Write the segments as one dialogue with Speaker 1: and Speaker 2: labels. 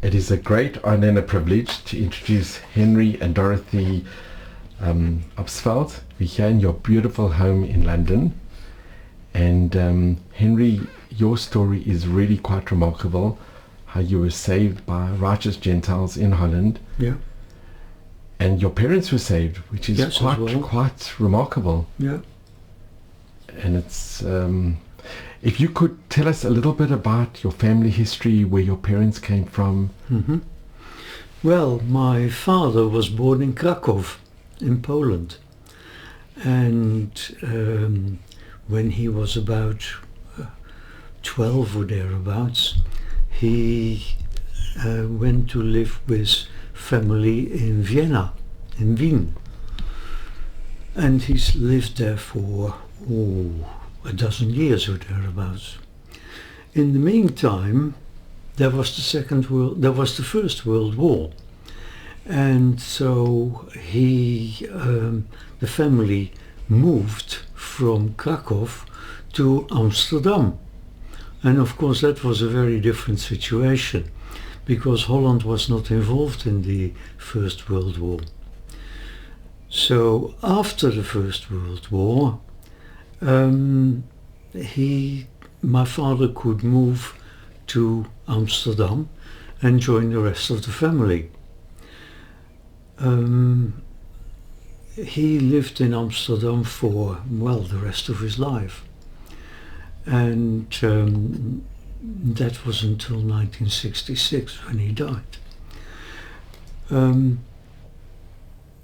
Speaker 1: It is a great honor and a privilege to introduce Henri and Dorothy Obstfeld. We're here in your beautiful home in London. And Henri, your story is really quite remarkable, how you were saved by righteous Gentiles in Holland.
Speaker 2: Yeah.
Speaker 1: And your parents were saved, which is
Speaker 2: Yes,
Speaker 1: quite remarkable.
Speaker 2: Yeah.
Speaker 1: And it's, if you could tell us a little bit about your family history, where your parents came from.
Speaker 2: Mm-hmm. Well, my father was born in Krakow, in Poland. And when he was about 12 or thereabouts, he went to live with family in Vienna, in Wien. And he's lived there for a dozen years or thereabouts. In the meantime, there was the First World War, and so the family moved from Krakow to Amsterdam, and of course that was a very different situation, because Holland was not involved in the First World War. So after the First World War, my father could move to Amsterdam and join the rest of the family. He lived in Amsterdam for, the rest of his life. And that was until 1966 when he died.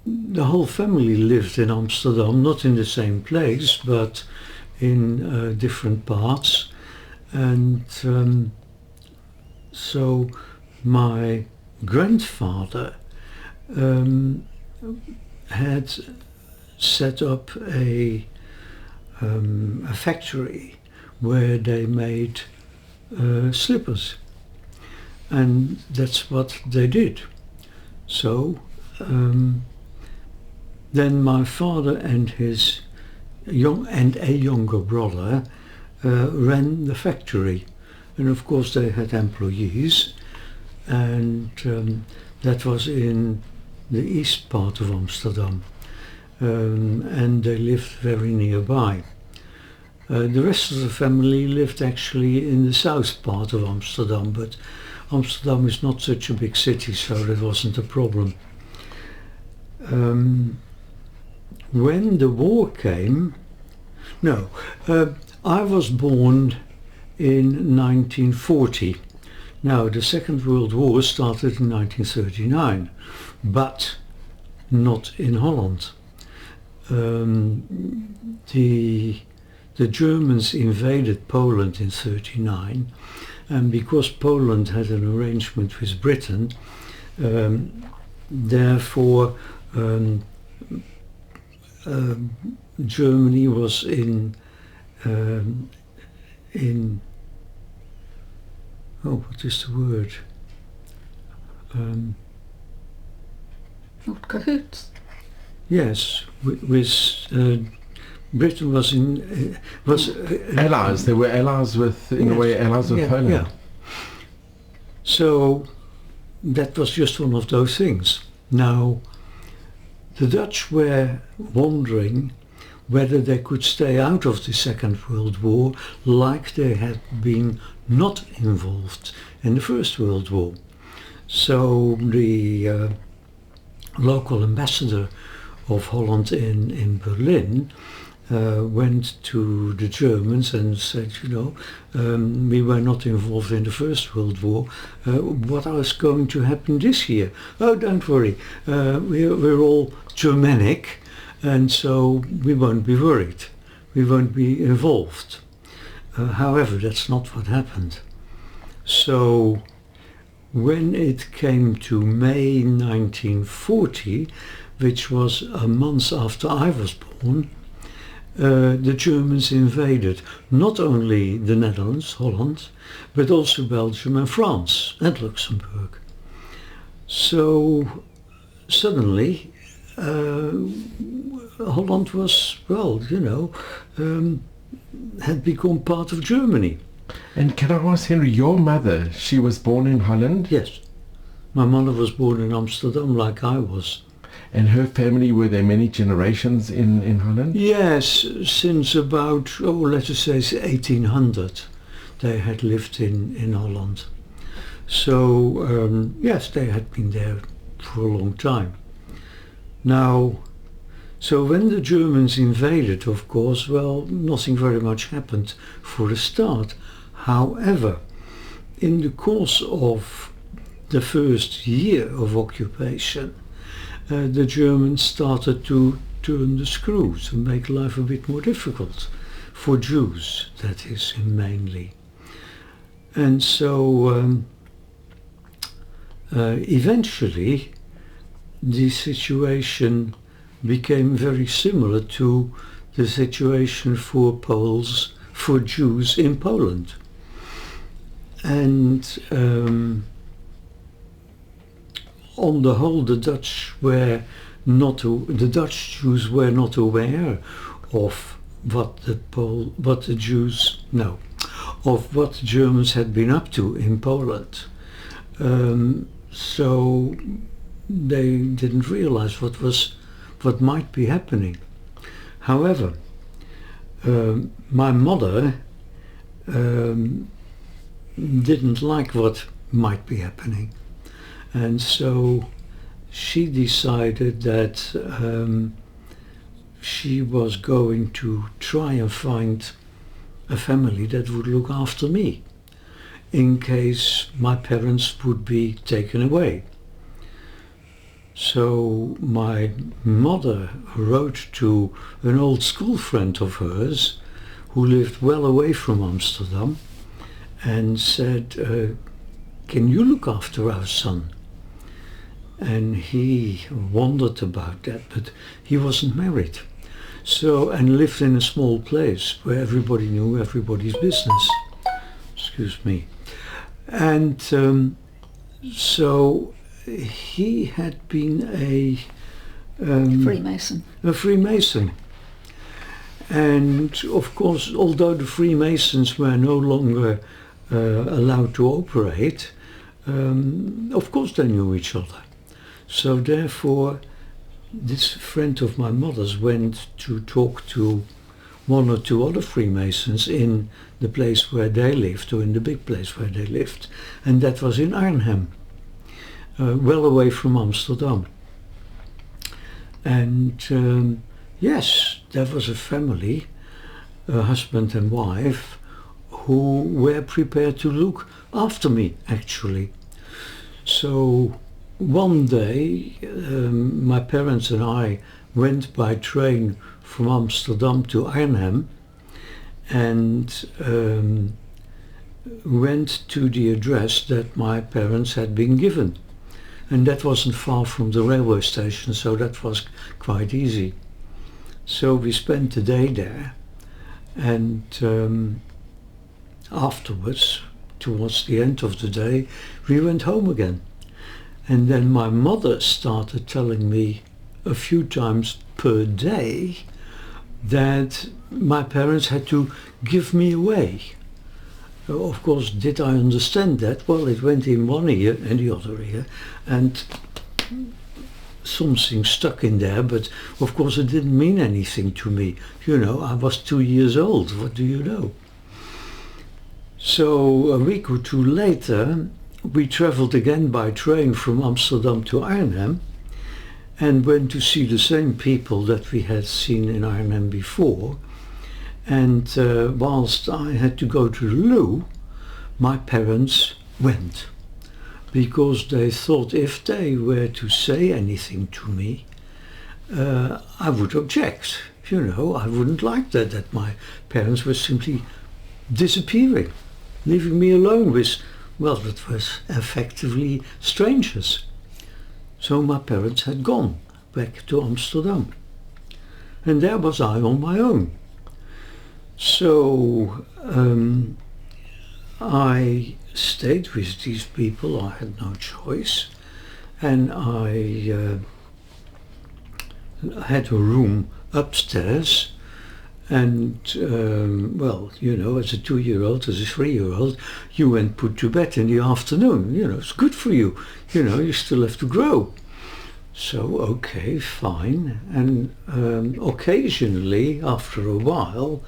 Speaker 2: The whole family lived in Amsterdam, not in the same place, but in different parts. And so my grandfather had set up a factory where they made slippers, and that's what they did. So then my father and his a younger brother ran the factory, and of course they had employees, and that was in the east part of Amsterdam, and they lived very nearby. The rest of the family lived actually in the south part of Amsterdam, but Amsterdam is not such a big city, so that wasn't a problem. When the war came, I was born in 1940. Now, the Second World War started in 1939, but not in Holland. The Germans invaded Poland in 1939, and because Poland had an arrangement with Britain, therefore Germany was in what is the word?
Speaker 3: Not cahoots.
Speaker 2: Yes, with Britain was
Speaker 1: allies. They were allies with, in a way, allies with Poland.
Speaker 2: Yeah. So that was just one of those things. Now, the Dutch were wondering whether they could stay out of the Second World War like they had been not involved in the First World War. So the local ambassador of Holland in Berlin went to the Germans and said, we were not involved in the First World War. What is going to happen this year? Oh, don't worry, we're all Germanic, and so we won't be worried. We won't be involved. However, that's not what happened. So when it came to May 1940, which was a month after I was born, the Germans invaded not only the Netherlands, Holland, but also Belgium and France and Luxembourg. So suddenly Holland was, had become part of Germany.
Speaker 1: And can I ask, Henri, your mother, she was born in Holland?
Speaker 2: Yes. My mother was born in Amsterdam like I was.
Speaker 1: And her family, were there many generations in Holland?
Speaker 2: Yes, since about, let us say 1800, they had lived in Holland. So, yes, they had been there for a long time. Now, so when the Germans invaded, of course, well, nothing very much happened for a start. However, in the course of the first year of occupation, the Germans started to turn the screw to make life a bit more difficult for Jews, that is, mainly. And so eventually the situation became very similar to the situation for Jews in Poland. And on the whole, the Dutch Jews were not aware of what the Germans had been up to in Poland. So they didn't realize what might be happening. However, my mother didn't like what might be happening, and so she decided that she was going to try and find a family that would look after me in case my parents would be taken away. So my mother wrote to an old school friend of hers who lived well away from Amsterdam and said, can you look after our son? And he wondered about that, but he wasn't married. So, and lived in a small place where everybody knew everybody's business. Excuse me. And so he had been a
Speaker 3: Freemason.
Speaker 2: A Freemason. And of course, although the Freemasons were no longer allowed to operate, of course they knew each other. So therefore, this friend of my mother's went to talk to one or two other Freemasons in the place where they lived, or in the big place where they lived, and that was in Arnhem, well away from Amsterdam. And yes, there was a family, a husband and wife, who were prepared to look after me, actually. So one day, my parents and I went by train from Amsterdam to Arnhem and went to the address that my parents had been given. And that wasn't far from the railway station, so that was quite easy. So we spent the day there, and afterwards, towards the end of the day, we went home again. And then my mother started telling me a few times per day that my parents had to give me away. Of course, did I understand that? Well, it went in one ear and the other ear, and something stuck in there, but of course it didn't mean anything to me. You know, I was 2 years old, what do you know? So a week or two later, we traveled again by train from Amsterdam to Arnhem and went to see the same people that we had seen in Arnhem before. And whilst I had to go to the loo, my parents went, because they thought if they were to say anything to me, I would object. You know, I wouldn't like that my parents were simply disappearing, leaving me alone with, well, that was effectively strangers. So my parents had gone back to Amsterdam, and there was I on my own. So I stayed with these people. I had no choice, and I had a room upstairs And, well, you know, as a 2-year-old, as a 3-year-old, you went put to bed in the afternoon. You know, it's good for you. You know, you still have to grow. So, okay, fine. And occasionally, after a while,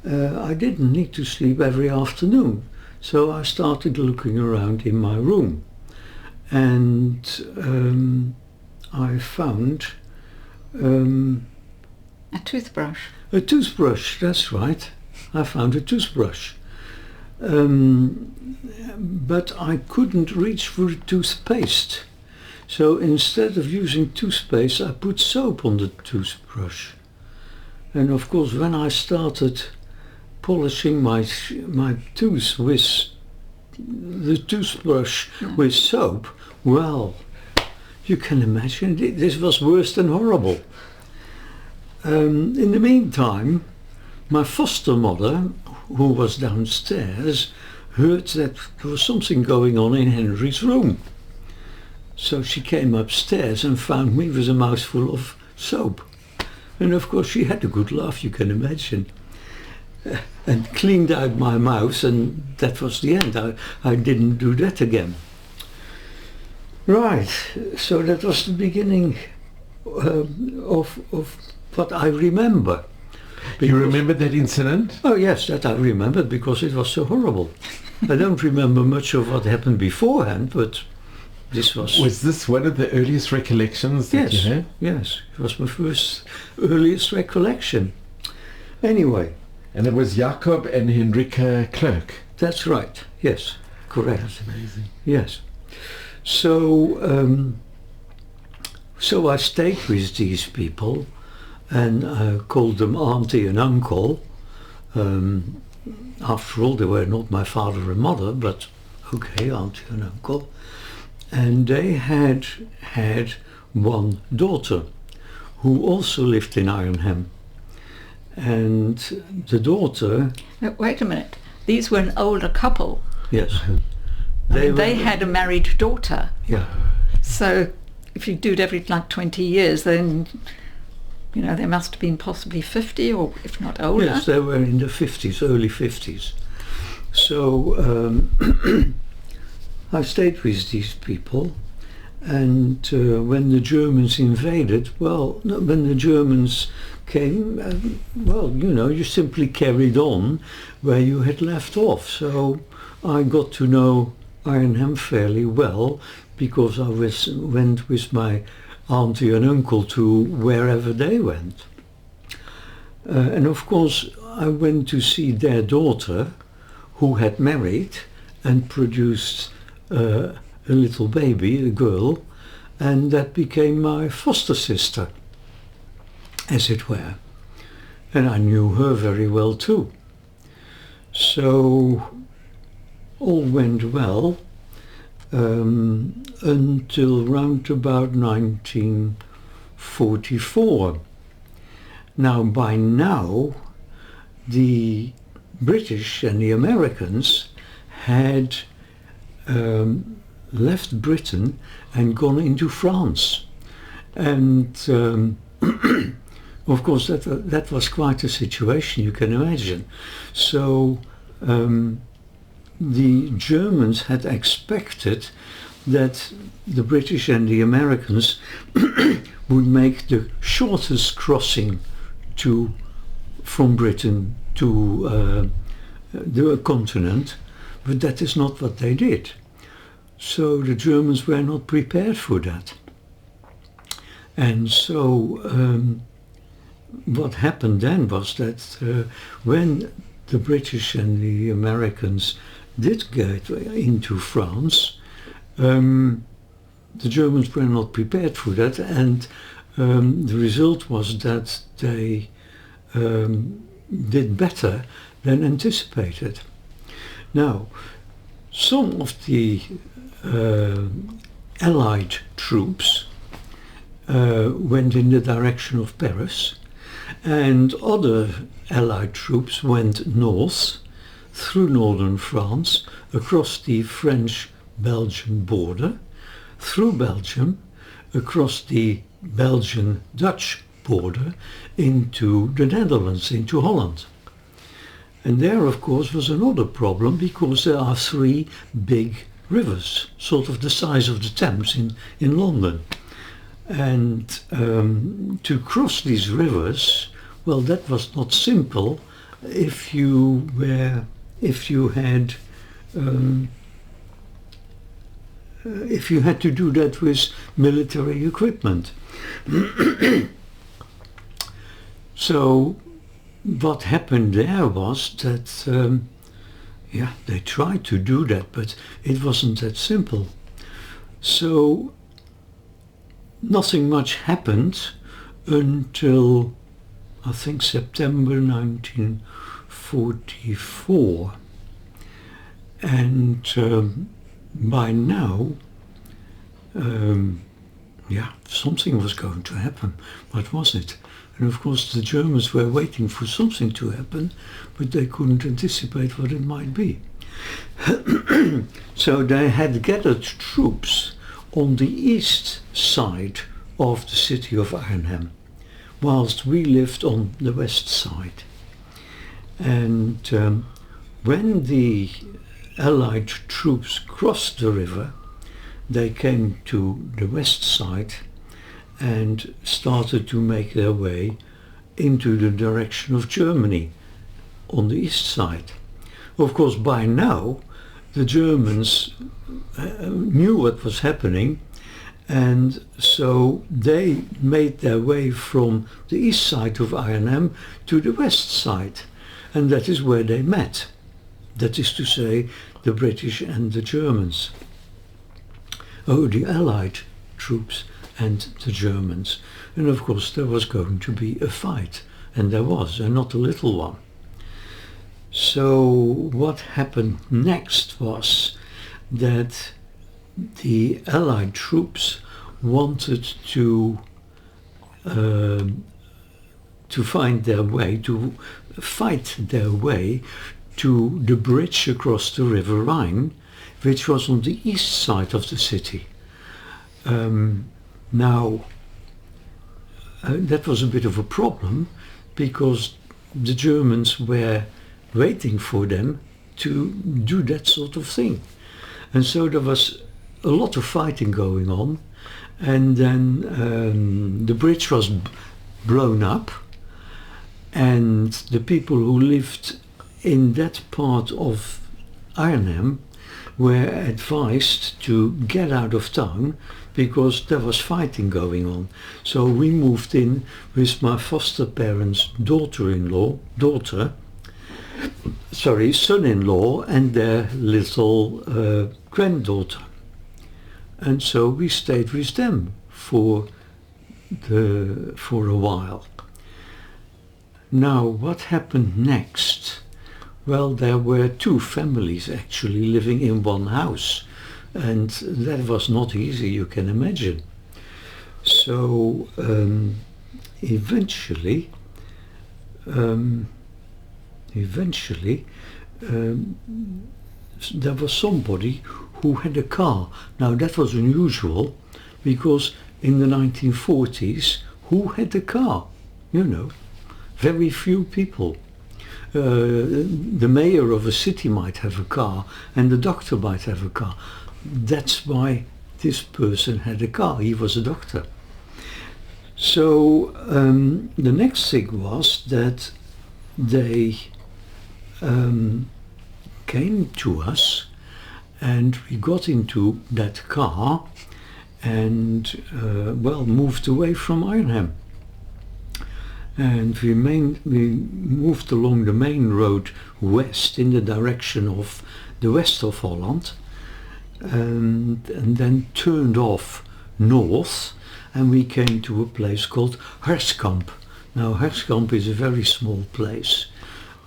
Speaker 2: I didn't need to sleep every afternoon. So I started looking around in my room. And I found
Speaker 3: A toothbrush.
Speaker 2: a toothbrush, that's right. I found a toothbrush. But I couldn't reach for a toothpaste. So instead of using toothpaste, I put soap on the toothbrush. And of course, when I started polishing my tooth with the toothbrush with soap, well, you can imagine this was worse than horrible. In the meantime, my foster mother, who was downstairs, heard that there was something going on in Henry's room. So she came upstairs and found me with a mouthful of soap. And of course she had a good laugh, you can imagine. And cleaned out my mouth, and that was the end. I didn't do that again. Right, so that was the beginning of what I remember.
Speaker 1: You remember that incident?
Speaker 2: Oh yes, that I remembered because it was so horrible. I don't remember much of what happened beforehand, but this was...
Speaker 1: Was this one of the earliest recollections that you had?
Speaker 2: Yes, it was my first earliest recollection. Anyway.
Speaker 1: And it was Jacob and Henrika Clerk.
Speaker 2: That's right, yes, correct.
Speaker 1: That's amazing.
Speaker 2: Yes. So, so I stayed with these people and called them auntie and uncle. After all, they were not my father and mother, but okay, auntie and uncle. And they had one daughter who also lived in Ironham. And the daughter...
Speaker 3: Wait a minute. These were an older couple.
Speaker 2: Yes.
Speaker 3: They had a married daughter.
Speaker 2: Yeah.
Speaker 3: So if you do it every like 20 years, then, you know, they must have been possibly 50 or if not older.
Speaker 2: Yes, they were in the 50s, early 50s. So I stayed with these people, and when the Germans invaded, well, no, when the Germans came, well, you know, you simply carried on where you had left off. So I got to know Ironham fairly well because I went with my auntie and uncle to wherever they went. And of course I went to see their daughter, who had married and produced a little baby, a girl, and that became my foster sister, as it were. And I knew her very well too. So all went well until round about 1944. Now, by now, the British and the Americans had left Britain and gone into France. And of course that was quite a situation, you can imagine. So the Germans had expected that the British and the Americans would make the shortest crossing from Britain to the continent, but that is not what they did. So the Germans were not prepared for that. And so what happened then was that when the British and the Americans did get into France, the Germans were not prepared for that, and the result was that they did better than anticipated. Now, some of the Allied troops went in the direction of Paris, and other Allied troops went north through northern France, across the French-Belgian border, through Belgium, across the Belgian-Dutch border into the Netherlands, into Holland. And there, of course, was another problem, because there are 3 big rivers, sort of the size of the Thames in London. And to cross these rivers, well, that was not simple if you had to do that with military equipment. So what happened there was that they tried to do that, but it wasn't that simple. So nothing much happened until, I think, September 1944. And by now, something was going to happen. What was it? And of course the Germans were waiting for something to happen, but they couldn't anticipate what it might be. So they had gathered troops on the east side of the city of Arnhem, whilst we lived on the west side. And when the Allied troops crossed the river, they came to the west side and started to make their way into the direction of Germany on the east side. Of course, by now the Germans knew what was happening, and so they made their way from the east side of Arnhem to the west side, and that is where they met. That is to say, the British and the Germans. The Allied troops and the Germans. And of course there was going to be a fight, and there was, and not a little one. So what happened next was that the Allied troops wanted to find their way, to fight their way to the bridge across the River Rhine, which was on the east side of the city. That was a bit of a problem, because the Germans were waiting for them to do that sort of thing. And so there was a lot of fighting going on, and then the bridge was blown up, and the people who lived in that part of Arnhem were advised to get out of town, because there was fighting going on. So we moved in with my foster parents' son-in-law, and their little granddaughter. And so we stayed with them for a while. Now, what happened next? Well, there were 2 families actually living in one house, and that was not easy, you can imagine. So eventually there was somebody who had a car. Now that was unusual, because in the 1940s, who had a car? Very few people. The mayor of a city might have a car, and the doctor might have a car. That's why this person had a car. He was a doctor. So the next thing was that they came to us, and we got into that car and moved away from Arnhem. And we moved along the main road west in the direction of the west of Holland, and then turned off north, and we came to a place called Harskamp. Now Harskamp is a very small place.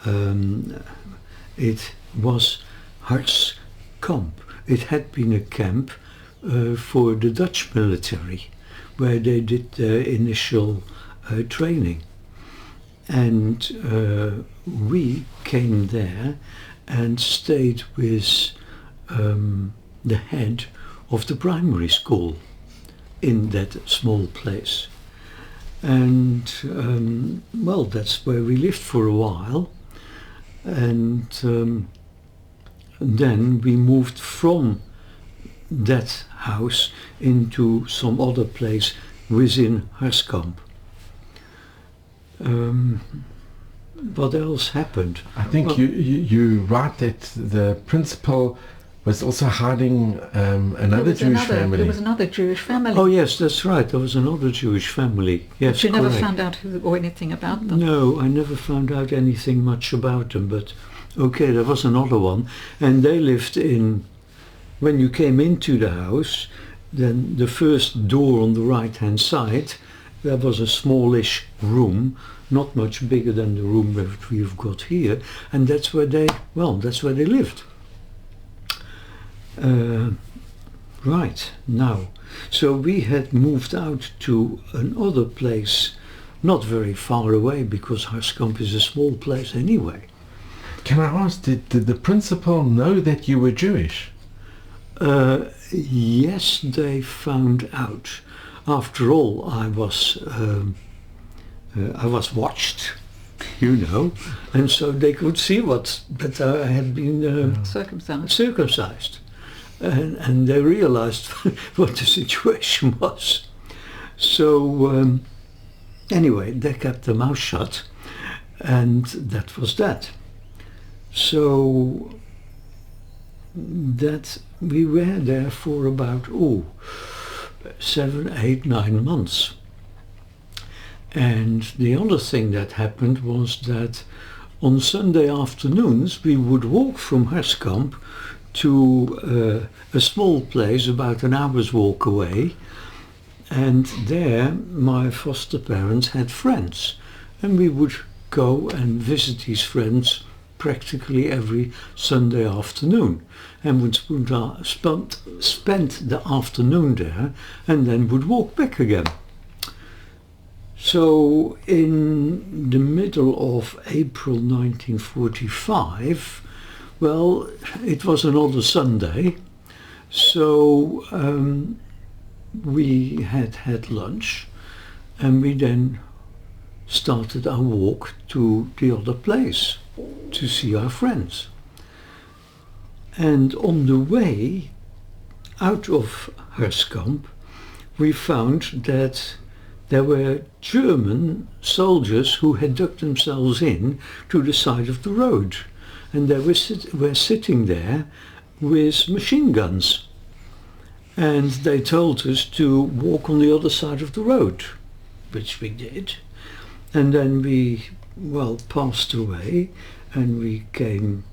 Speaker 2: It was Harskamp. It had been a camp for the Dutch military, where they did their initial training. And we came there and stayed with the head of the primary school in that small place. And well, that's where we lived for a while. And then we moved from that house into some other place within Harskamp. What else happened?
Speaker 1: I think
Speaker 2: Well,
Speaker 1: you write that the principal was also hiding another Jewish family.
Speaker 3: There was another Jewish family.
Speaker 2: oh yes, that's right. There was another Jewish family. Yes,
Speaker 3: but you never
Speaker 2: correct.
Speaker 3: found out who or anything about them.
Speaker 2: No, I never found out anything much about them. But okay, there was another one, and they lived in. When you came into the house, then the first door on the right-hand side, there was a smallish room, not much bigger than the room that we've got here, and that's where they lived. Right, now, so we had moved out to another place, not very far away, because Harskamp is a small place anyway.
Speaker 1: Can I ask, did the principal know that you were Jewish?
Speaker 2: Yes, they found out. After all, I was watched, you know, and so they could see that I had been circumcised, and they realized what the situation was. So anyway, they kept their mouth shut, and that was that. So that we were there for about 7, 8, 9 months. And the other thing that happened was that on Sunday afternoons we would walk from Harskamp to a small place about an hour's walk away, and there my foster parents had friends, and we would go and visit these friends practically every Sunday afternoon, and would spend the afternoon there and then would walk back again. So in the middle of April 1945, well, it was another Sunday, so we had lunch, and we then started our walk to the other place to see our friends. And on the way out of Harskamp, we found that there were German soldiers who had dug themselves in to the side of the road, and they were sitting there with machine guns, and they told us to walk on the other side of the road, which we did, and then we passed away, and we came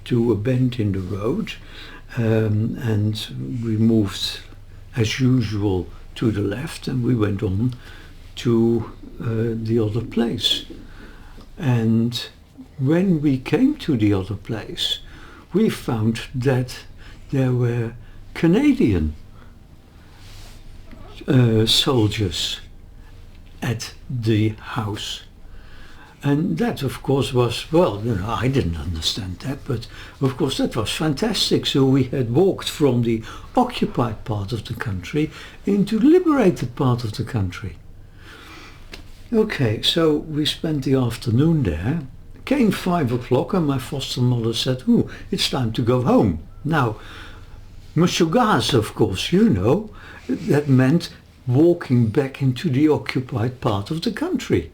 Speaker 2: to a bend in the road, and we moved as usual to the left, and we went on to the other place. And when we came to the other place, we found that there were Canadian soldiers at the house. And that, of course, was, I didn't understand that, but of course that was fantastic. So we had walked from the occupied part of the country into the liberated part of the country. Okay, so we spent the afternoon there. Came 5 o'clock, and my foster mother said, it's time to go home. Now, Meshuggahs, of course, you know, that meant walking back into the occupied part of the country.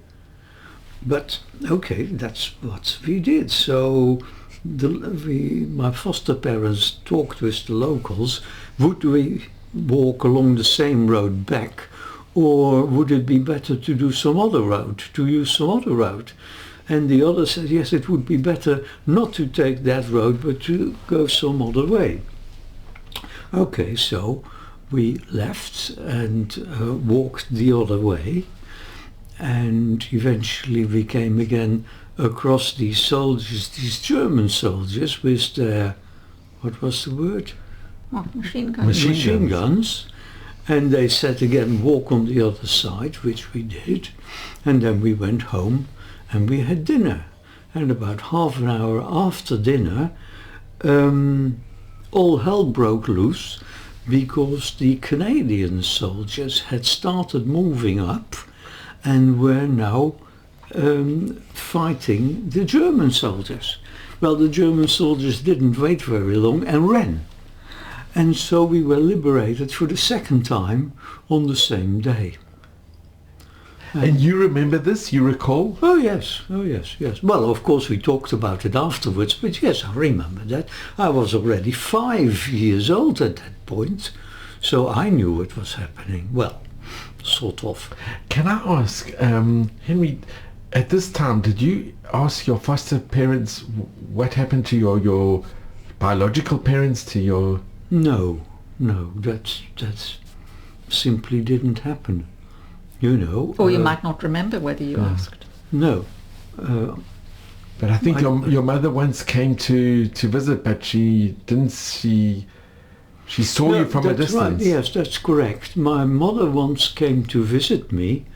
Speaker 2: But okay, that's what we did. So my foster parents talked with the locals. Would we walk along the same road back, or would it be better to do some other road, to use some other road? And the other said, yes, it would be better not to take that road, but to go some other way. Okay, so we left and walked the other way. And eventually we came again across these soldiers, these German soldiers with their, what was the word?
Speaker 3: Machine guns.
Speaker 2: Machine guns. And they said again, walk on the other side, which we did. And then we went home and we had dinner. And about half an hour after dinner, all hell broke loose, because the Canadian soldiers had started moving up, and were now fighting the German soldiers. Well, the German soldiers didn't wait very long and ran. And so we were liberated for the second time on the same day.
Speaker 1: And you remember this? You recall?
Speaker 2: Oh yes. Well, of course we talked about it afterwards, but yes, I remember that. I was already 5 years old at that point, so I knew it was happening. Well, sort of.
Speaker 1: Can I ask, Henry, at this time, did you ask your foster parents what happened to your biological parents, to your...
Speaker 2: No, that simply didn't happen. You know.
Speaker 3: Or you might not remember whether you asked.
Speaker 2: No.
Speaker 1: But I think your mother once came to visit, but she didn't see... She saw you from a distance.
Speaker 2: Right. Yes, that's correct. My mother once came to visit me,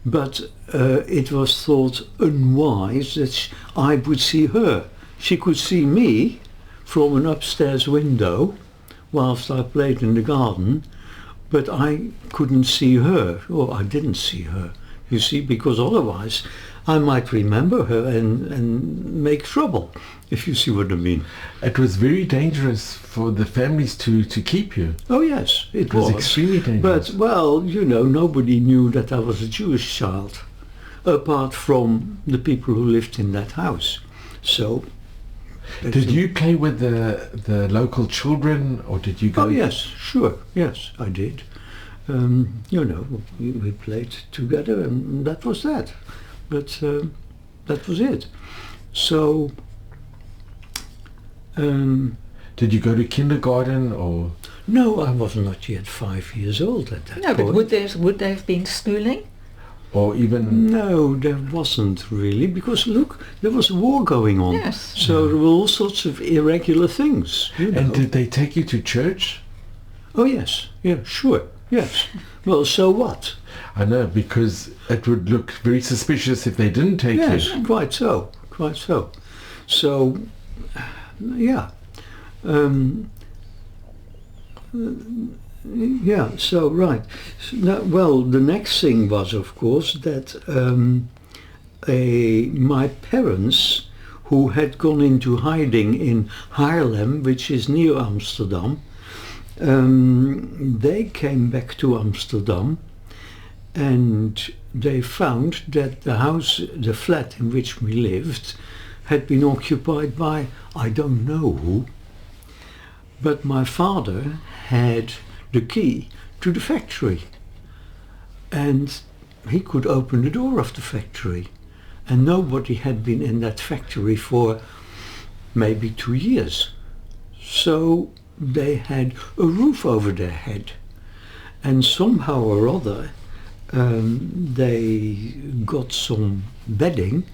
Speaker 2: but it was thought unwise that I would see her. She could see me from an upstairs window whilst I played in the garden, but I couldn't see her, or I didn't see her, you see, because otherwise I might remember her and make trouble, if you see what I mean.
Speaker 1: It was very dangerous for the families to keep you.
Speaker 2: Oh yes, it was
Speaker 1: extremely dangerous.
Speaker 2: But, well, you know, nobody knew that I was a Jewish child, apart from the people who lived in that house. So...
Speaker 1: Did you play with the local children, or did you go...
Speaker 2: Oh yes, sure, yes, I did. You know, we played together, and that was that. But that was it. So...
Speaker 1: did you go to kindergarten, or...?
Speaker 2: No, I was not yet 5 years old at that point.
Speaker 3: No, but would there have been schooling?
Speaker 1: Or even...
Speaker 2: No, there wasn't really, because look, there was a war going on.
Speaker 3: Yes.
Speaker 2: So there were all sorts of irregular things. You know.
Speaker 1: And did they take you to church?
Speaker 2: Oh yes, yeah, sure, yes. Well, so what?
Speaker 1: I know, because it would look very suspicious if they didn't take you.
Speaker 2: Yes, quite so. So, yeah. Yeah, so right. So, well, the next thing was, of course, that my parents, who had gone into hiding in Haarlem, which is near Amsterdam, they came back to Amsterdam, and they found that the flat in which we lived, had been occupied by I don't know who, but my father had the key to the factory, and he could open the door of the factory, and nobody had been in that factory for maybe 2 years. So they had a roof over their head, and somehow or other they got some bedding,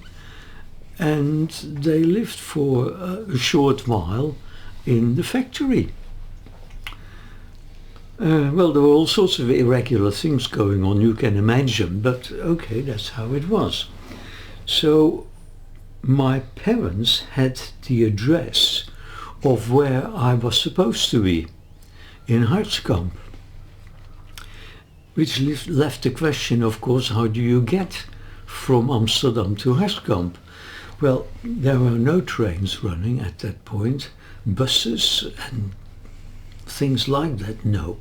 Speaker 2: and they lived for a short while in the factory. Well, there were all sorts of irregular things going on, you can imagine, but okay, that's how it was. So my parents had the address of where I was supposed to be, in Hartskamp, which left the question, of course, how do you get from Amsterdam to Hartskamp? Well, there were no trains running at that point, buses and things like that, no.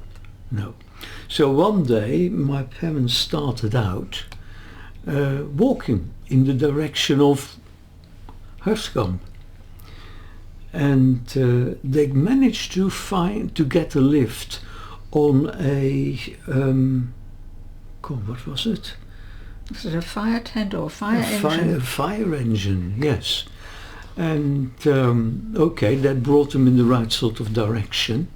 Speaker 2: So one day my parents started out walking in the direction of Hartskamp, and they managed to get a lift on a what was it?
Speaker 3: Was it a fire tent or a fire engine?
Speaker 2: A fire engine, yes. And okay, that brought them in the right sort of direction.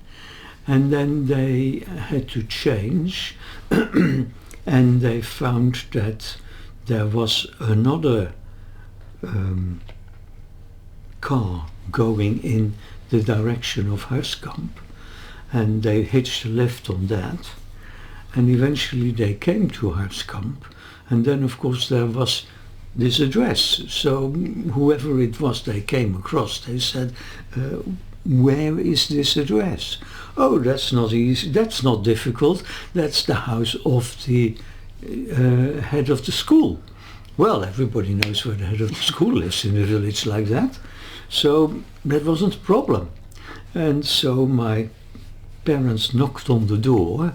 Speaker 2: And then they had to change, and they found that there was another car going in the direction of Hartskamp, and they hitched a lift on that, and eventually they came to Hartskamp, and then of course there was this address. So whoever it was they came across, they said, where is this address? Oh, that's not easy, that's not difficult, that's the house of the head of the school. Well, everybody knows where the head of the school lives in a village like that. So that wasn't a problem. And so my parents knocked on the door,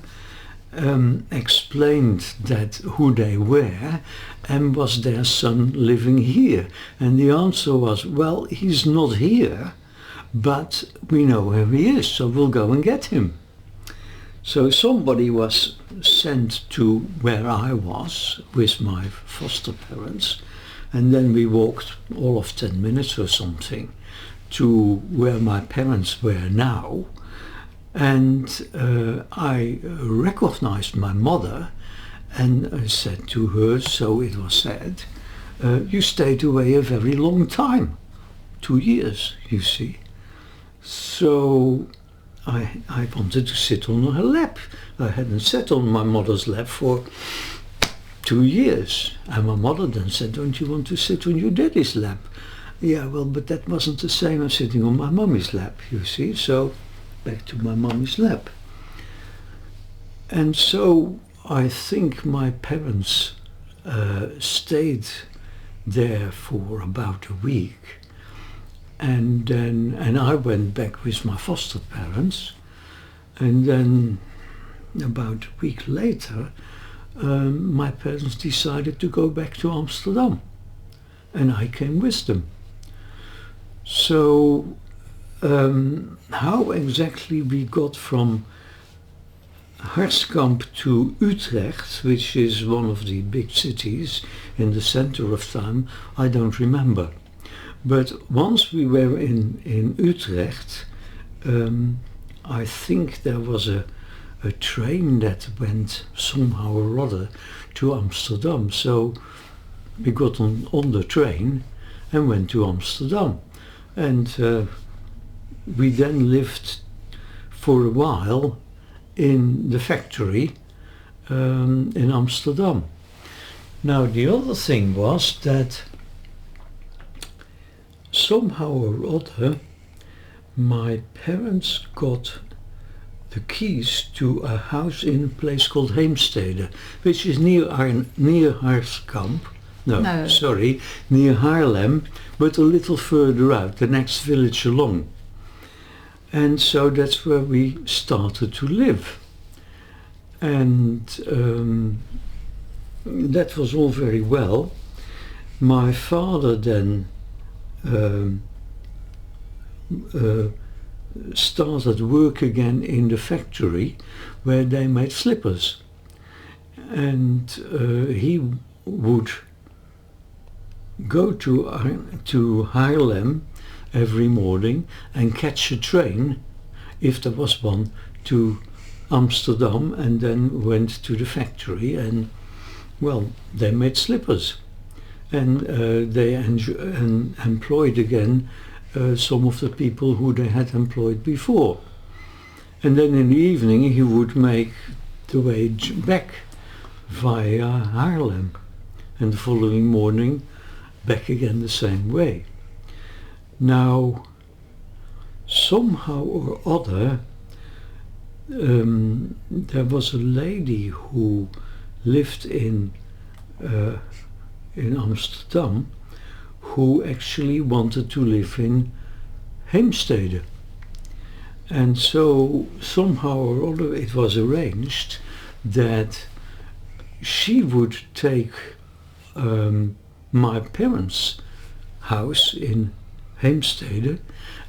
Speaker 2: explained that who they were, and was their son living here. And the answer was, well, he's not here, but we know where he is, so we'll go and get him. So somebody was sent to where I was with my foster parents, and then we walked all of 10 minutes or something to where my parents were now. And I recognized my mother, and I said to her, so it was said, you stayed away a very long time, 2 years, you see. So I wanted to sit on her lap. I hadn't sat on my mother's lap for 2 years. And my mother then said, don't you want to sit on your daddy's lap? Yeah, well, but that wasn't the same as sitting on my mummy's lap, you see. So back to my mummy's lap. And so I think my parents stayed there for about a week. And I went back with my foster parents, and then about a week later my parents decided to go back to Amsterdam, and I came with them. So how exactly we got from Harskamp to Utrecht, which is one of the big cities in the center of town, I don't remember. But once we were in Utrecht, I think there was a train that went somehow or other to Amsterdam. So we got on the train and went to Amsterdam. And we then lived for a while in the factory in Amsterdam. Now the other thing was that somehow or other my parents got the keys to a house in a place called Heemstede, which is near Harskamp. Near Haarlem, but a little further out, the next village along. And so that's where we started to live. And that was all very well. My father then started work again in the factory where they made slippers. And he would go to Haarlem every morning and catch a train, if there was one, to Amsterdam, and then went to the factory, and well, they made slippers, and they employed again some of the people who they had employed before. And then in the evening he would make the way back via Haarlem, and the following morning back again the same way. Now, somehow or other, there was a lady who lived in Amsterdam who actually wanted to live in Heemstede. And so somehow or other it was arranged that she would take my parents' house in Heemstede,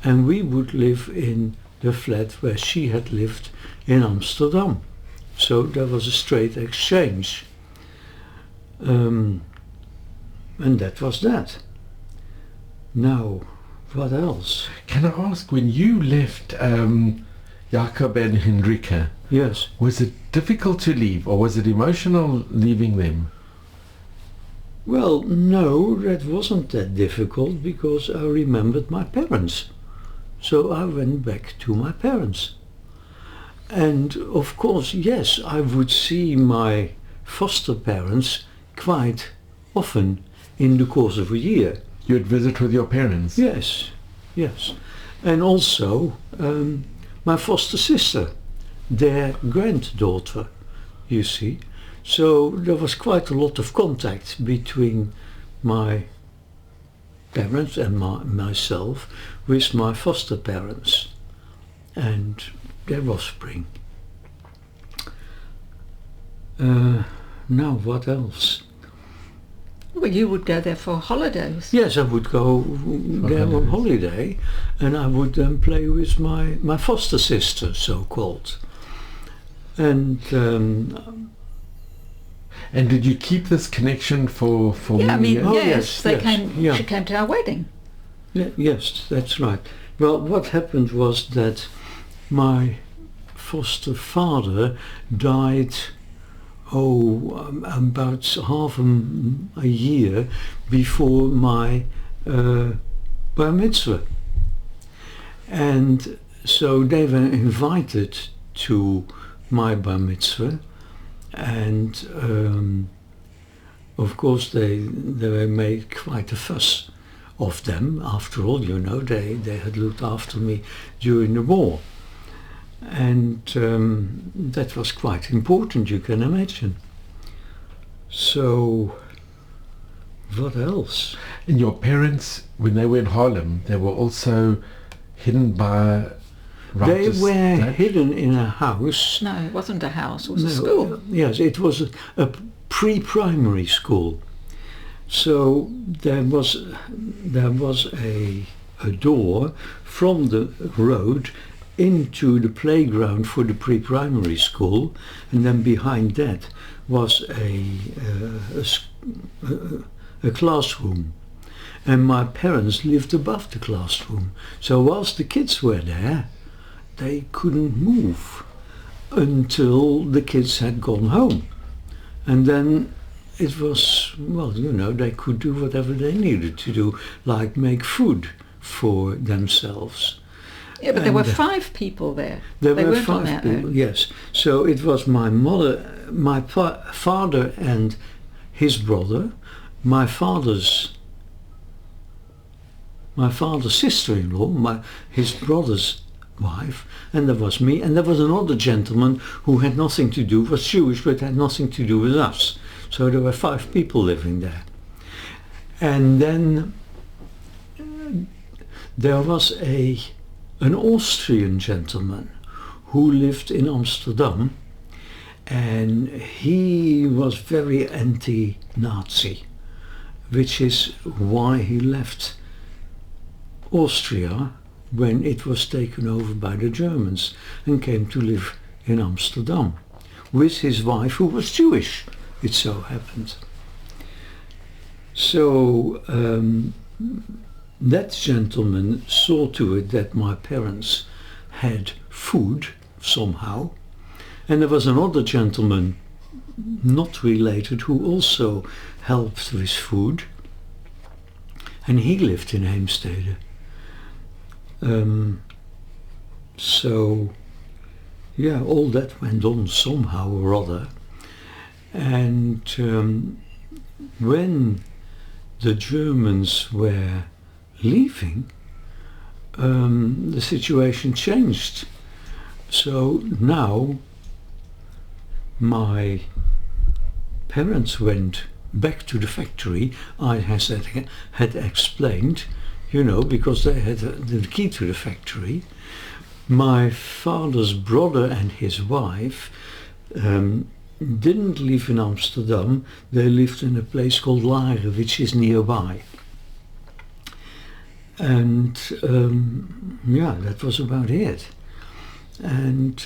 Speaker 2: and we would live in the flat where she had lived in Amsterdam. So there was a straight exchange. And that was that. Now, what else?
Speaker 1: Can I ask, when you left Jacob and Henrika,
Speaker 2: yes,
Speaker 1: was it difficult to leave, or was it emotional leaving them?
Speaker 2: Well, no, that wasn't that difficult, because I remembered my parents. So I went back to my parents. And of course, yes, I would see my foster parents quite often in the course of a year.
Speaker 1: You'd visit with your parents?
Speaker 2: Yes, yes. And also my foster sister, their granddaughter, you see. So there was quite a lot of contact between my parents and myself with my foster parents and their offspring. Now what else?
Speaker 3: Well, you would go there for holidays.
Speaker 2: Yes, I would go there on holiday, and I would then play with my foster sister, so-called. And
Speaker 1: did you keep this connection for
Speaker 3: Yeah, I
Speaker 1: many
Speaker 3: mean,
Speaker 1: years?
Speaker 2: Oh,
Speaker 3: yes,
Speaker 2: yes, yes,
Speaker 3: she came to our wedding.
Speaker 2: yes, that's right. Well, what happened was that my foster father died about half a year before my bar mitzvah. And so they were invited to my bar mitzvah, and of course they made quite a fuss of them. After all, you know, they had looked after me during the war. And that was quite important, you can imagine. So, what else?
Speaker 1: And your parents, when they were in Harlem, they were also hidden by
Speaker 2: They
Speaker 1: righteous
Speaker 2: were
Speaker 1: Dutch?
Speaker 2: hidden in a house.
Speaker 3: No, it wasn't a house, it was a school.
Speaker 2: Yes, it was a pre-primary school. So there was a door from the road into the playground for the pre-primary school, and then behind that was a classroom, and my parents lived above the classroom. So whilst the kids were there, they couldn't move until the kids had gone home, and then it was, well, you know, they could do whatever they needed to do, like make food for themselves.
Speaker 3: Yeah, but there were 5 people there.
Speaker 2: There
Speaker 3: They
Speaker 2: were
Speaker 3: weren't on
Speaker 2: 5
Speaker 3: their
Speaker 2: people,
Speaker 3: own.
Speaker 2: yes. So it was my mother, my father and his brother, my father's sister-in-law, his brother's wife, and there was me, and there was another gentleman who had nothing to do, was Jewish, but had nothing to do with us. So there were 5 people living there. And then there was an Austrian gentleman who lived in Amsterdam, and he was very anti-Nazi, which is why he left Austria when it was taken over by the Germans and came to live in Amsterdam with his wife, who was Jewish, it so happened. So that gentleman saw to it that my parents had food somehow, and there was another gentleman not related who also helped with food, and he lived in Heemstede. So yeah, all that went on somehow or other, and when the Germans were leaving, the situation changed. So now my parents went back to the factory. I had explained, you know, because they had the key to the factory. My father's brother and his wife didn't live in Amsterdam. They lived in a place called Laren, which is nearby. And yeah, that was about it. And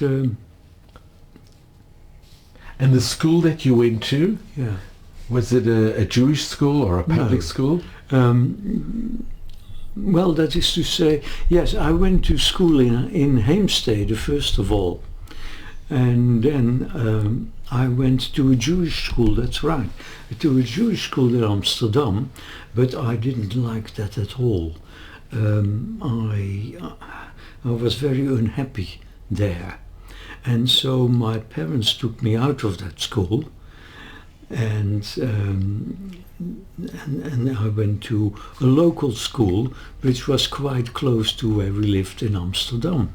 Speaker 1: the school that you went to,
Speaker 2: yeah.
Speaker 1: was it a Jewish school or a public
Speaker 2: No.
Speaker 1: school?
Speaker 2: Well, that is to say, yes, I went to school in Heemstede first of all, and then I went to a Jewish school, that's right, to a Jewish school in Amsterdam, but I didn't like that at all. I was very unhappy there, and so my parents took me out of that school, and I went to a local school which was quite close to where we lived in Amsterdam.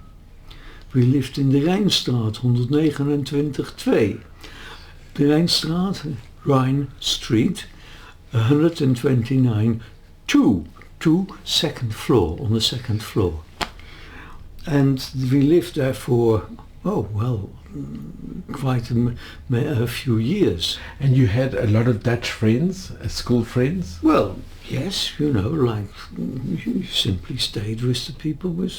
Speaker 2: We lived in de Rijnstraat 129-2. the Rijnstraat, Rhine Street, 129, two second floor, on the second floor. And we lived there for, quite a few years.
Speaker 1: And you had a lot of Dutch friends, school friends?
Speaker 2: Well, yes, like you simply stayed with the people with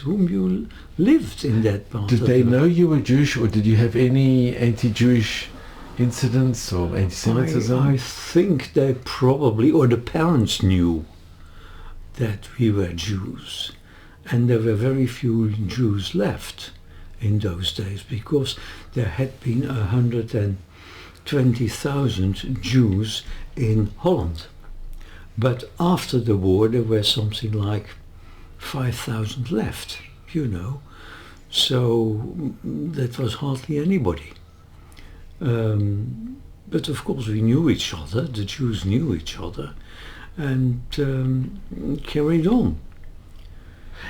Speaker 2: whom you lived in that part.
Speaker 1: Did they know you were Jewish, or did you have any anti-Jewish incidents or anti-Semitism?
Speaker 2: I think they probably, or the parents knew that we were Jews. And there were very few Jews left in those days, because there had been 120,000 Jews in Holland. But after the war there were something like 5,000 left, So that was hardly anybody. But of course we knew each other, the Jews knew each other, and carried on.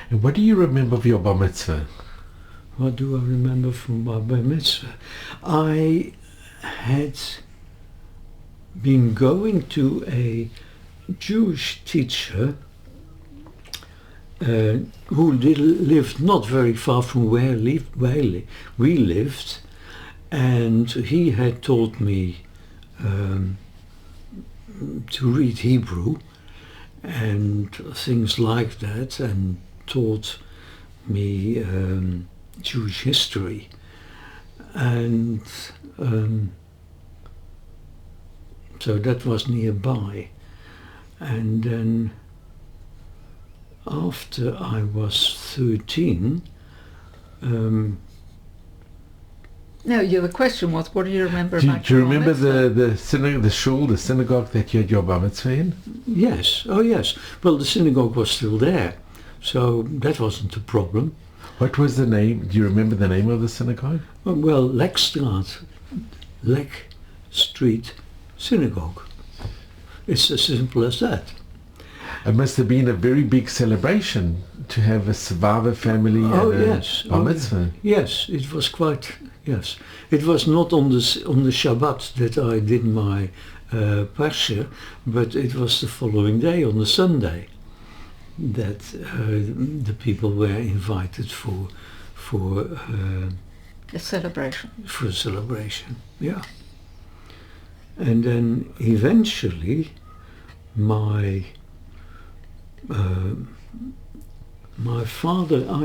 Speaker 1: And what do you remember of your bar mitzvah?
Speaker 2: What do I remember from my bar mitzvah? I had been going to a Jewish teacher who lived not very far from where we lived, and he had taught me to read Hebrew and things like that, and taught me Jewish history, and so that was nearby. And then after I was 13,
Speaker 3: no, the question was, what do you remember about
Speaker 1: Do you
Speaker 3: your bar
Speaker 1: remember
Speaker 3: mitzvah?
Speaker 1: the synagogue that you had your bar mitzvah in?
Speaker 2: yes, oh yes. Well, the synagogue was still there, so that wasn't a problem.
Speaker 1: What was the name? Do you remember the name of the synagogue?
Speaker 2: Well, Lekstraat, Lek Street Synagogue. It's as simple as that.
Speaker 1: It must have been a very big celebration to have a survivor family and a bar mitzvah.
Speaker 2: Yes, it was quite, yes. It was not on the Shabbat that I did my parsha, but it was the following day, on the Sunday, that the people were invited for
Speaker 3: The celebration.
Speaker 2: For a celebration, yeah. And then eventually my father's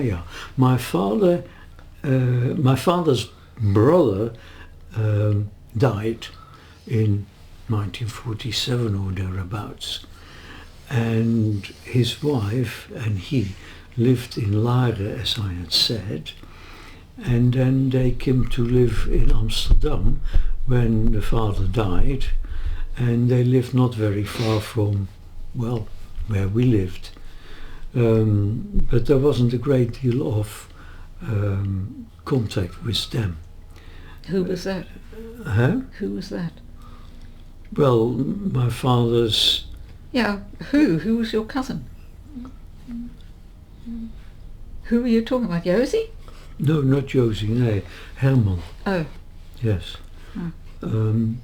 Speaker 2: brother died in 1947 or thereabouts, and his wife and he lived in Laren, as I had said, and then they came to live in Amsterdam when the father died, and they lived not very far from, well, where we lived. But there wasn't a great deal of contact with them.
Speaker 3: Who was that?
Speaker 2: Huh?
Speaker 3: Who was that?
Speaker 2: Well, my father's...
Speaker 3: Yeah, who? Who was your cousin? Who were you talking about? Josie?
Speaker 2: No, not Josie, no, Herman.
Speaker 3: Oh.
Speaker 2: Yes.
Speaker 3: Oh.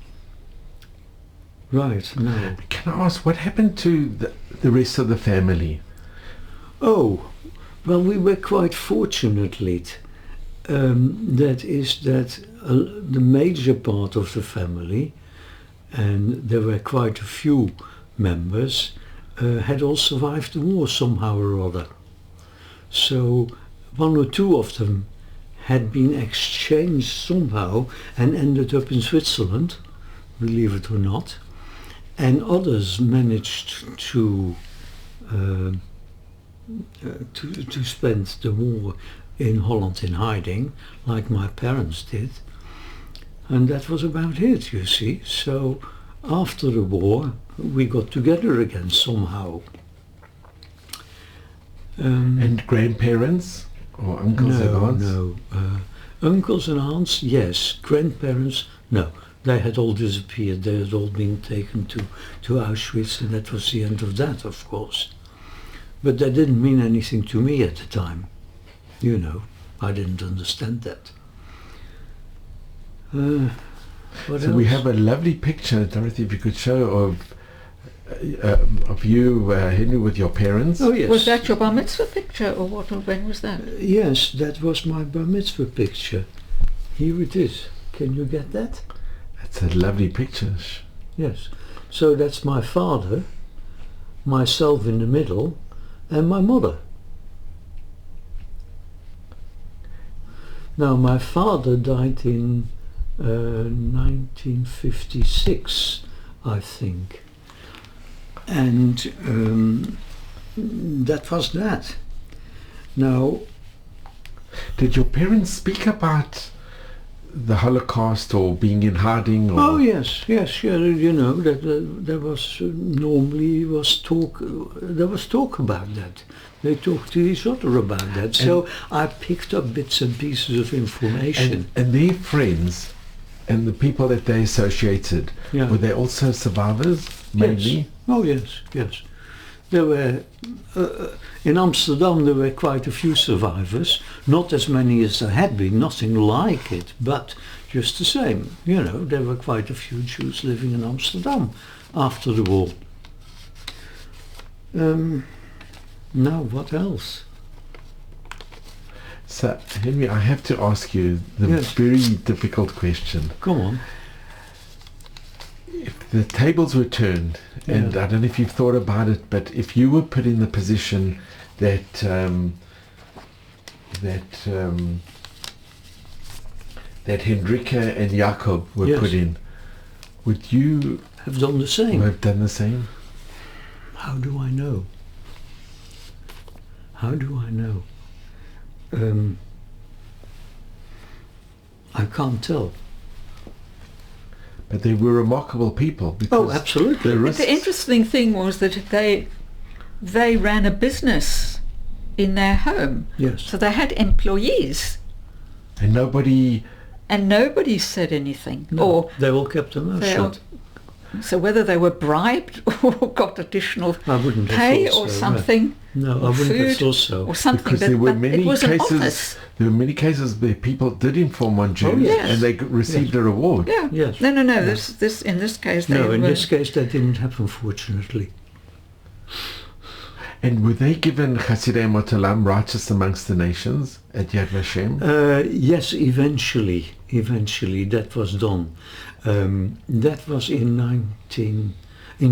Speaker 2: Right, no.
Speaker 1: Can I ask, what happened to the rest of the family?
Speaker 2: Oh, well, we were quite fortunate. That is that the major part of the family, and there were quite a few members, had all survived the war somehow or other. So one or two of them had been exchanged somehow and ended up in Switzerland, believe it or not, and others managed to spend the war in Holland in hiding, like my parents did, and that was about it, you see. So after the war we got together again somehow.
Speaker 1: And grandparents or uncles and aunts?
Speaker 2: No, uncles and aunts, yes. Grandparents, no. They had all disappeared. They had all been taken to Auschwitz, and that was the end of that, of course. But that didn't mean anything to me at the time. You know, I didn't understand that. What
Speaker 1: So
Speaker 2: else?
Speaker 1: we have a lovely picture, Dorothy, if you could show of you, Henry, with your parents.
Speaker 2: Oh yes.
Speaker 3: Was that your bar mitzvah picture, or what? Or when was that?
Speaker 2: Yes, that was my bar mitzvah picture. Here it is. Can you get that?
Speaker 1: It's a lovely picture.
Speaker 2: Yes. So that's my father, myself in the middle, and my mother. Now my father died in 1956, I think, and that was that. Now,
Speaker 1: Did your parents speak about the Holocaust or being in hiding? Or
Speaker 2: oh yes, yeah, you know that there was normally there was talk about that. They talked to each other about that. So I picked up bits and pieces of information.
Speaker 1: and their friends and the people that they associated,
Speaker 2: Yeah.
Speaker 1: were they also survivors, mainly?
Speaker 2: Yes. Oh yes, yes. There were in Amsterdam. There were quite a few survivors. Not as many as there had been. Nothing like it, but just the same. You know, there were quite a few Jews living in Amsterdam after the war. Now, what else?
Speaker 1: So, Henry, I have to ask you the
Speaker 2: Yes.
Speaker 1: very difficult question.
Speaker 2: Come on.
Speaker 1: If the tables were turned, and
Speaker 2: Yeah.
Speaker 1: I don't know if you've thought about it, but if you were put in the position that that Hendrika and Jacob were
Speaker 2: Yes.
Speaker 1: put in, would you
Speaker 2: Have done the same.
Speaker 1: have done the same?
Speaker 2: How do I know? How do I know? I can't tell.
Speaker 1: But they were remarkable people. Because
Speaker 2: Oh, absolutely.
Speaker 1: the
Speaker 3: But
Speaker 1: risks,
Speaker 3: the interesting thing was that they ran a business in their home,
Speaker 2: Yes.
Speaker 3: so they had employees,
Speaker 1: and nobody.
Speaker 3: and nobody said anything.
Speaker 2: No,
Speaker 3: Or
Speaker 2: they all kept their mouth
Speaker 3: they
Speaker 2: shut.
Speaker 3: so whether they were bribed or got additional
Speaker 2: I wouldn't have
Speaker 3: pay
Speaker 2: thought
Speaker 3: or
Speaker 2: so,
Speaker 3: something,
Speaker 2: No, I
Speaker 3: or
Speaker 2: wouldn't have
Speaker 3: food,
Speaker 2: thought so.
Speaker 3: or something.
Speaker 1: Because
Speaker 3: but,
Speaker 1: there were
Speaker 3: but
Speaker 1: many
Speaker 3: it was an
Speaker 1: cases.
Speaker 3: office.
Speaker 1: There were many cases where people did inform on Jews,
Speaker 2: Oh, yes.
Speaker 1: and they received a reward.
Speaker 3: Yeah.
Speaker 2: Yes.
Speaker 3: No.
Speaker 2: Yeah.
Speaker 3: This in this case they
Speaker 2: No,
Speaker 3: were.
Speaker 2: in this case that didn't happen, fortunately.
Speaker 1: And were they given Chasidei Motalam, righteous amongst the nations, at Yad Vashem?
Speaker 2: Yes, eventually that was done. That was in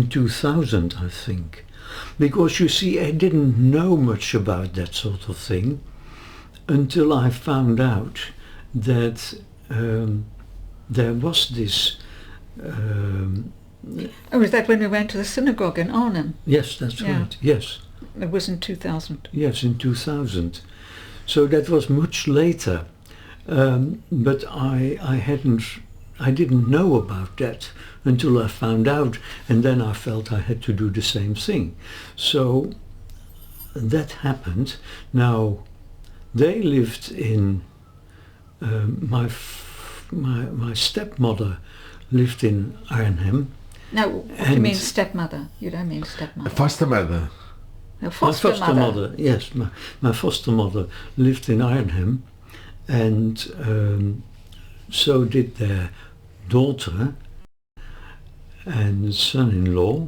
Speaker 2: 2000, I think. Because you see, I didn't know much about that sort of thing until I found out that there was this.
Speaker 3: Oh, was that when we went to the synagogue in Arnhem?
Speaker 2: Yes, that's
Speaker 3: Yeah.
Speaker 2: right. Yes.
Speaker 3: It was in 2000.
Speaker 2: Yes, in 2000. So that was much later, but I didn't know about that until I found out, and then I felt I had to do the same thing. So that happened. Now, they lived in my stepmother lived in Arnhem.
Speaker 3: No, what do you
Speaker 2: And-
Speaker 3: mean stepmother? You don't mean
Speaker 1: A
Speaker 3: stepmother.
Speaker 1: foster mother.
Speaker 3: No,
Speaker 2: My
Speaker 3: foster mother.
Speaker 2: yes, my foster mother lived in Arnhem, and so did their daughter and son-in-law,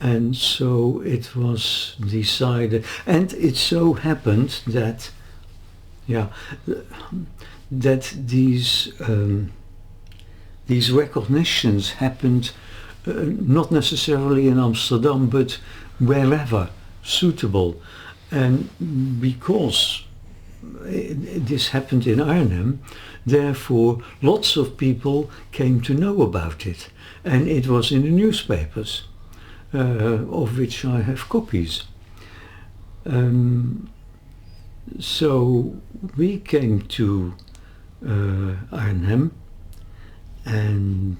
Speaker 2: and so it was decided, and it so happened that, that these recognitions happened not necessarily in Amsterdam, but wherever suitable, and because this happened in Arnhem, therefore lots of people came to know about it, and it was in the newspapers, of which I have copies. So we came to Arnhem, and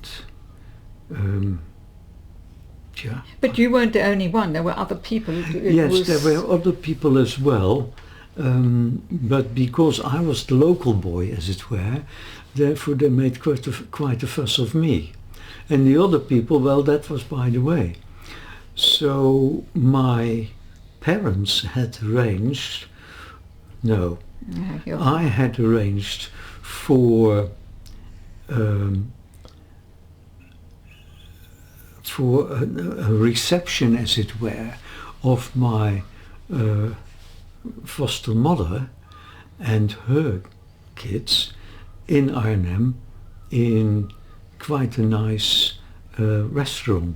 Speaker 2: yeah.
Speaker 3: But you weren't the only one. There were other people.
Speaker 2: Yes, there were other people as well, but because I was the local boy, as it were, therefore they made quite a fuss of me. And the other people, well, that was by the way. So my parents had arranged, no,
Speaker 3: No,
Speaker 2: I had arranged for for a reception, as it were, of my foster mother and her kids in Arnhem in quite a nice restaurant.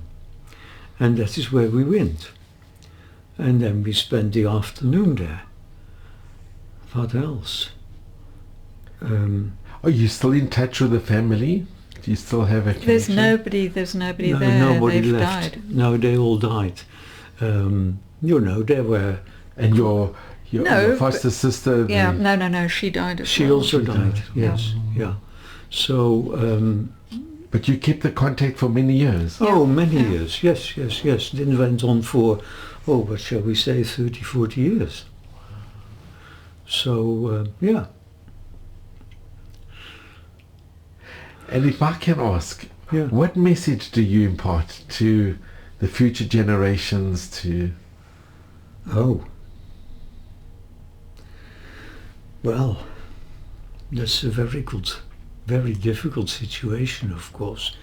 Speaker 2: And that is where we went. And then we spent the afternoon there. What else?
Speaker 1: Are you still in touch with the family? Do you still have a connection?
Speaker 3: There's nobody
Speaker 2: No,
Speaker 3: there.
Speaker 2: nobody
Speaker 3: They've
Speaker 2: left.
Speaker 3: died.
Speaker 2: No, they all died. There were...
Speaker 1: And your foster sister?
Speaker 3: Yeah, no, she died as
Speaker 2: She
Speaker 3: well.
Speaker 2: also
Speaker 1: She
Speaker 2: died,
Speaker 1: died.
Speaker 2: yes, yeah. So...
Speaker 1: But you kept the contact for many years.
Speaker 2: Oh, many years, yes. It went on for, what shall we say, 30, 40 years. So, yeah.
Speaker 1: And if I can ask,
Speaker 2: Yeah.
Speaker 1: what message do you impart to the future generations to...
Speaker 2: Oh. Well, that's a very difficult situation, of course.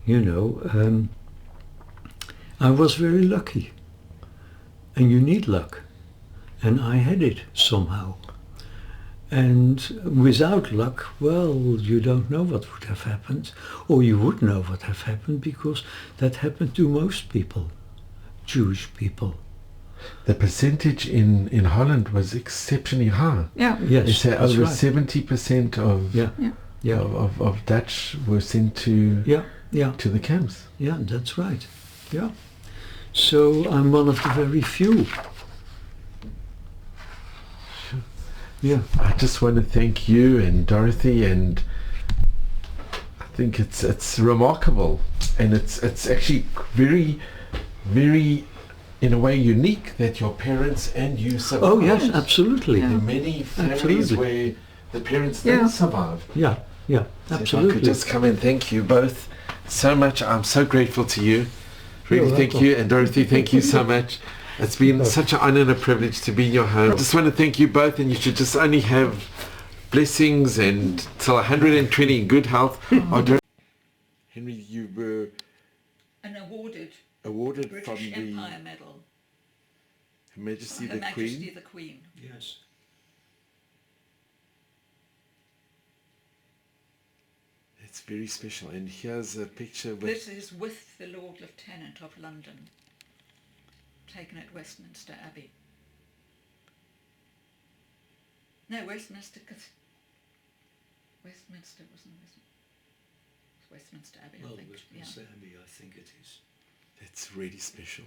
Speaker 2: I was very lucky. And you need luck. And I had it somehow. And without luck, well, you don't know what would have happened. Or you would know what have happened, because that happened to most people, Jewish people.
Speaker 1: The percentage in Holland was exceptionally high.
Speaker 3: Yeah.
Speaker 2: Yes,
Speaker 1: They say
Speaker 2: that's
Speaker 1: over
Speaker 2: right.
Speaker 1: 70% of Dutch were sent to the camps.
Speaker 2: Yeah, that's right. Yeah. So I'm one of the very few. Yeah.
Speaker 1: I just want to thank you and Dorothy, and I think it's remarkable, and it's actually very, very, in a way, unique that your parents and you survived.
Speaker 2: Oh yes, absolutely.
Speaker 3: Yeah.
Speaker 1: There are many families
Speaker 2: Absolutely.
Speaker 1: where the parents didn't survive.
Speaker 2: Yeah,
Speaker 1: So
Speaker 2: absolutely.
Speaker 1: if I could just come and thank you both so much. I'm so grateful to you. Really,
Speaker 2: You're
Speaker 1: thank
Speaker 2: welcome.
Speaker 1: you. And Dorothy, thank you so much. It's been such an honor and a privilege to be in your home. I just want to thank you both, and you should just only have blessings and till 120 in good health. Henry, you were
Speaker 3: And awarded
Speaker 1: awarded
Speaker 3: British
Speaker 1: from the
Speaker 3: Empire Medal.
Speaker 1: Her Majesty
Speaker 3: Her
Speaker 1: the
Speaker 3: Majesty
Speaker 1: Queen.
Speaker 3: the Queen.
Speaker 2: Yes.
Speaker 1: It's very special. And here's a picture with...
Speaker 3: This is with the Lord Lieutenant of London, taken at Westminster Abbey. No, Westminster wasn't Westminster. It's Westminster Abbey, I think.
Speaker 2: Abbey, I think it is.
Speaker 1: It's really special.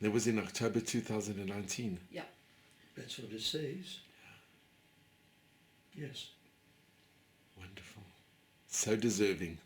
Speaker 1: That was in October 2019.
Speaker 3: Yeah.
Speaker 2: That's what it says. Yes.
Speaker 1: Wonderful. So deserving.